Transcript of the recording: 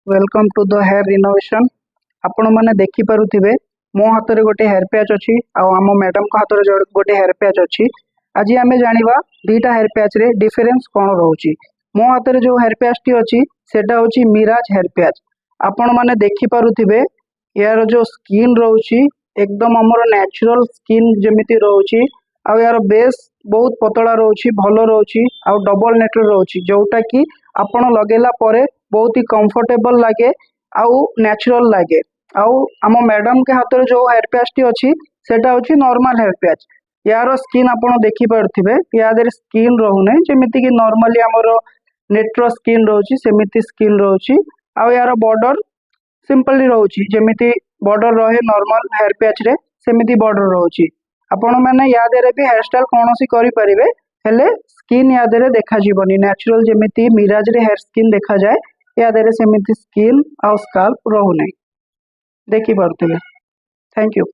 Welcome to the hair renovation. आपण मैंने देखिपे मो हाथ में गोटे हेयर पैच अच्छी आम मैडम को हाथ में गोटे हेयर पैच अच्छी। आज आम जाना दीटा हेयर पैच रे डिफरेन्स कौन रोचे। मो हाथ में जो हेयर पैच टी अच्छी सेटा हूँ मिराज हेयर पैच। आपण मैंने देखिपे यार जो स्किन रोची एकदम आमर नेचुरल स्किन जमीती रोची यार बेस बहुत पतला रोची भल रोची डबल नेट रोची जोटा कि आपण लगेला परे बहुत ही कंफर्टेबल लगे आउ नेचुरल लगे। आम मैडम के हाथ में जो हेयर पैच टी अच्छी सेटा हूँ नॉर्मल हेयर पैच। यार स्किन आप देखी पारे याद स्किन रोने जमीती कि नॉर्मली आमर नेट्र स्किन रोची सेमिति स्किन रोची यार बॉर्डर सिंपली रोची जमीती बॉर्डर रहे नॉर्मल हेयर पैच रे सेमिति बॉर्डर रोची। आपण मैंने याद भी हेयर स्टाइल कौन सी करें हेले स्किन याद देखा जीवनी नेचुरल जमीती मिराज रे हेयर स्किन देखा जाए याद सेमिति स्किन आउ स्काल्प रोने देखी पारे। Thank you.